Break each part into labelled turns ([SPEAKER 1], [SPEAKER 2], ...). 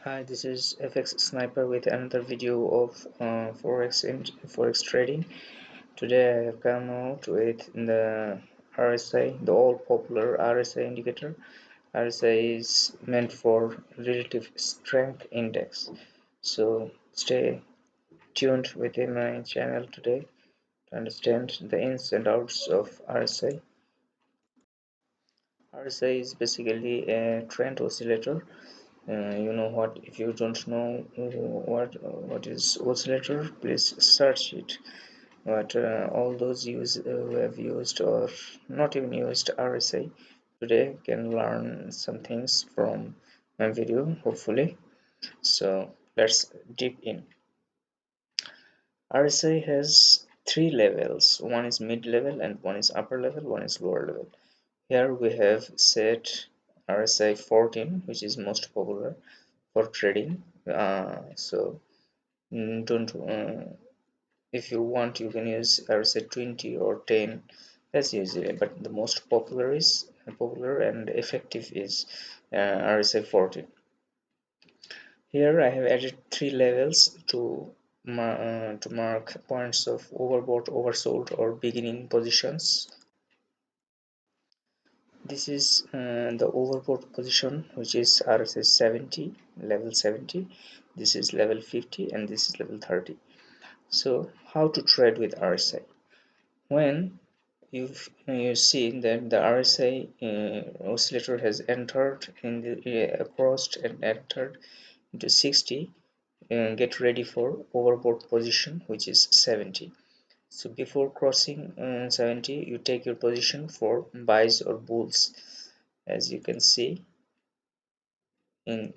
[SPEAKER 1] Hi, this is FX Sniper with another video of Forex and Forex trading. Today I have come out with the RSI, the all popular RSI indicator. RSI is meant for relative strength index. So stay tuned within my channel today to understand the ins and outs of RSI. RSI is basically a trend oscillator. You know what? If you don't know what is oscillator, please search it. But all those who have used or not even used RSI today can learn some things from my video, hopefully. So let's dig in. RSI has three levels. One is mid level, and one is upper level, one is lower level. Here we have set RSI 14, which is most popular for trading. Don't if you want, you can use RSI 20 or 10. That's usually, but the most popular and effective is RSI 14. Here I have added three levels to mark points of overbought, oversold, or beginning positions. This is the overbought position, which is RSI 70, level 70. This is level 50, and this is level 30. So how to trade with RSI? When you see that the RSI oscillator has entered in the crossed and entered into 60, get ready for overbought position, which is 70. So before crossing 70, you take your position for buys or bulls. As you can see in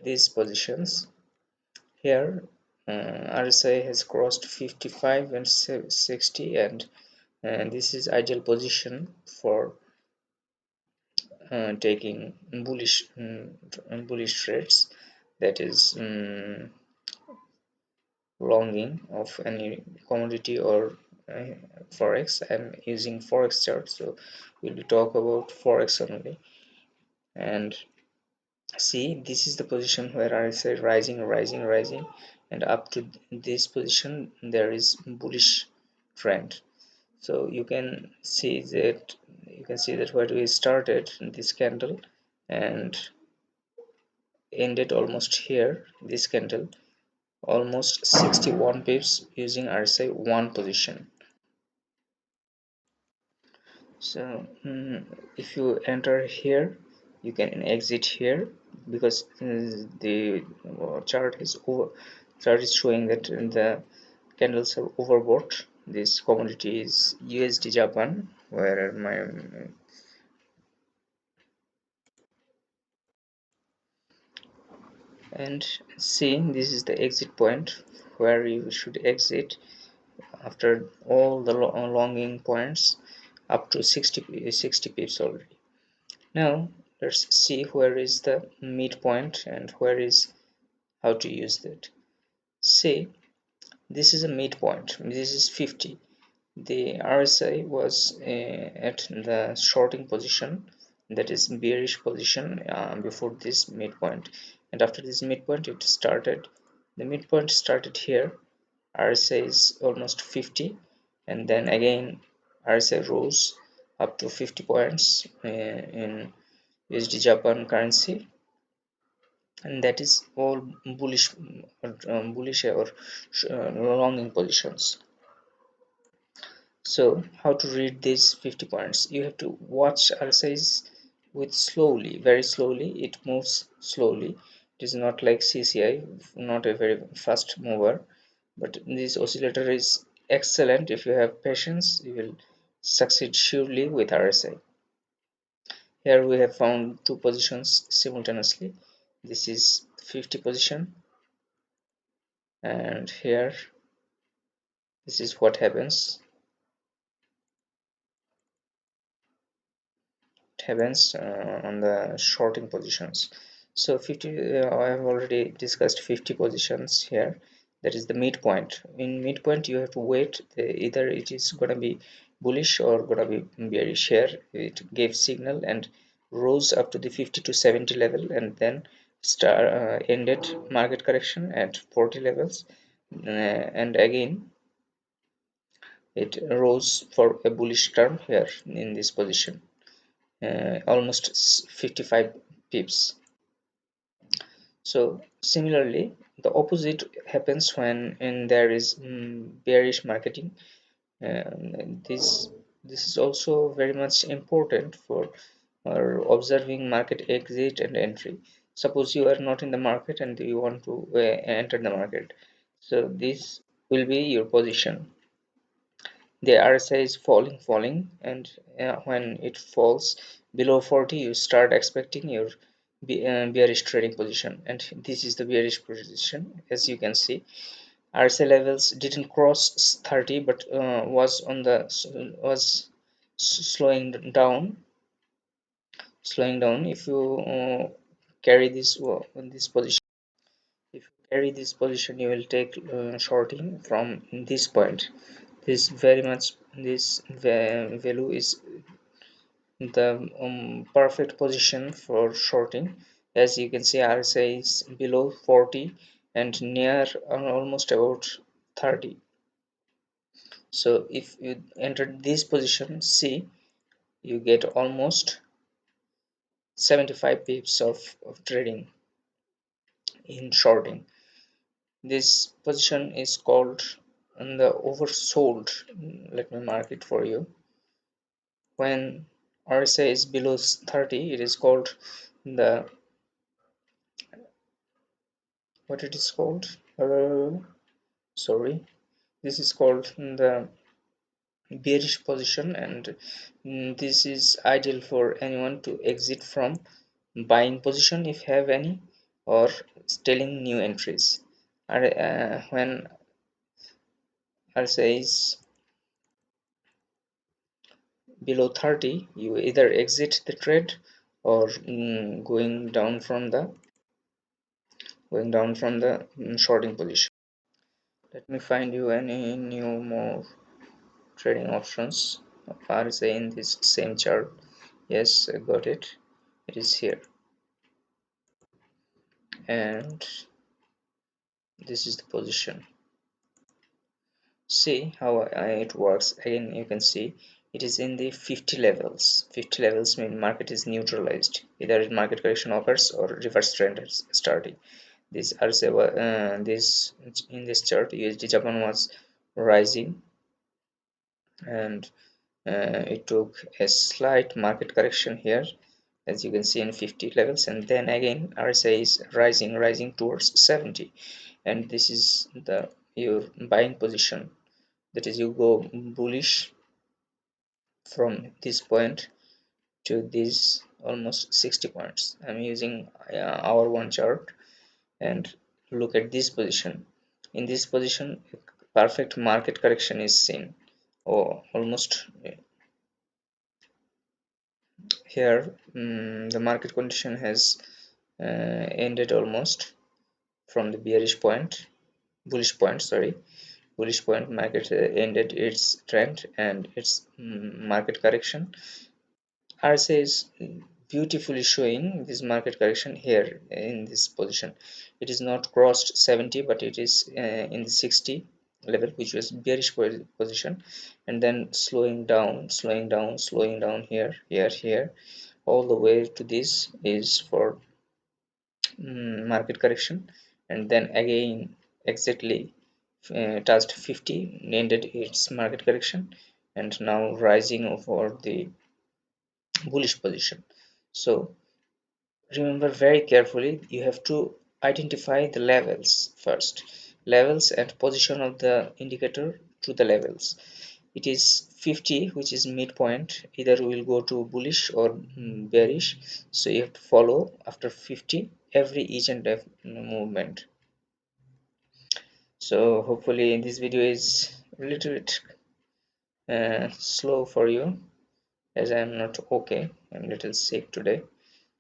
[SPEAKER 1] these positions here, RSI has crossed 55 and 60, and this is ideal position for taking bullish trades, that is longing of any commodity or forex. I'm using forex chart, so we'll talk about forex only. And see, this is the position where RSI rising, and up to this position there is bullish trend. So you can see that where we started this candle and ended almost here, this candle almost 61 pips using RSI 1 position. So if you enter here, you can exit here, because the chart is showing that the candles are overbought. This commodity is USD Japan, where my and see, this is the exit point where you should exit after all the longing points up to 60 pips already. Now let's see where is the midpoint and where is how to use that. See, this is a midpoint, this is 50. The RSI was at the shorting position, that is bearish position, before this midpoint, and after this midpoint the midpoint started here. RSI is almost 50, and then again RSI rose up to 50 points in USD Japan currency, and that is all bullish or longing positions. So how to read these 50 points? You have to watch RSIs with slowly, very slowly. It moves slowly. It is not like CCI, not a very fast mover, but this oscillator is excellent. If you have patience, you will succeed surely with RSI. Here we have found two positions simultaneously. This is 50 position, and here this is what happens. On the shorting positions. So 50, I have already discussed 50 positions here. That is the midpoint. In midpoint, you have to wait. Either it is going to be bullish or going to be bearish. Here it gave signal and rose up to the 50 to 70 level, and then ended market correction at 40 levels, and again it rose for a bullish term here in this position, almost 55 pips. So similarly, the opposite happens when there is bearish marketing. This is also very much important for observing market exit and entry. Suppose you are not in the market and you want to enter the market, so this will be your position. The RSI is falling, and when it falls below 40, you start expecting your bearish trading position, and this is the bearish position. As you can see, RSI levels didn't cross 30, but was slowing down. If you carry this position, if you carry this position, you will take shorting from this point. This very much this value is the perfect position for shorting. As you can see, RSI is below 40 and near almost about 30. So if you enter this position, see, you get almost 75 pips of trading in shorting. This position is called the oversold. Let me mark it for you. When RSI is below 30, it is called the what it is called sorry, this is called the bearish position, and this is ideal for anyone to exit from buying position if have any, or selling new entries. When RSI is below 30, you either exit the trade or going down from the shorting position. Let me find you any new more trading options of RSI in this same chart. Yes, I got it. It is here, and this is the position. See how it works. Again, you can see it is in the 50 levels. 50 levels mean market is neutralized. Either market correction occurs or reverse trend is starting. This RSI, this in this chart, USD Japan was rising, and it took a slight market correction here, as you can see in 50 levels, and then again RSI is rising towards 70, and this is the your buying position. That is, you go bullish from this point to this almost 60 points. I'm using our one chart, and look at this position. In this position, perfect market correction is seen. Oh, almost here the market condition has ended almost from the bullish point, sorry, bullish point. Market ended its trend and its market correction. RSI is beautifully showing this market correction here in this position. It is not crossed 70, but it is in the 60 level, which was bearish position, and then slowing down here, all the way to this is for market correction, and then again exactly touched 50, ended its market correction, and now rising over the bullish position. So remember very carefully, you have to identify the levels first, levels and position of the indicator to the levels. It is 50, which is midpoint. Either we will go to bullish or bearish, so you have to follow after 50 every each and every movement. So hopefully this video is a little bit slow for you, as I am not okay, I'm a little sick today.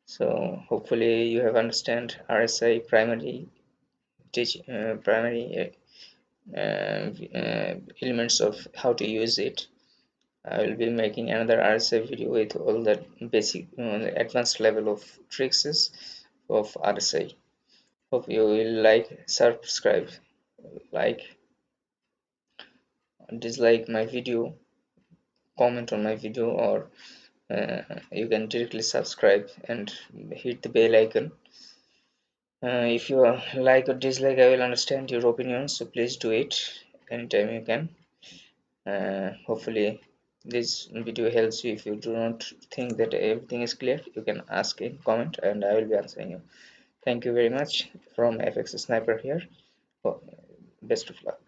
[SPEAKER 1] So hopefully you have understand RSI primary elements of how to use it. I will be making another RSI video with all the basic advanced level of tricks of RSI. Hope you will like, subscribe, like, dislike my video, comment on my video, or you can directly subscribe and hit the bell icon. If you like or dislike, I will understand your opinions, so please do it anytime you can. Hopefully this video helps you. If you do not think that everything is clear, you can ask in comment and I will be answering you. Thank you very much from FX Sniper here. Best of luck.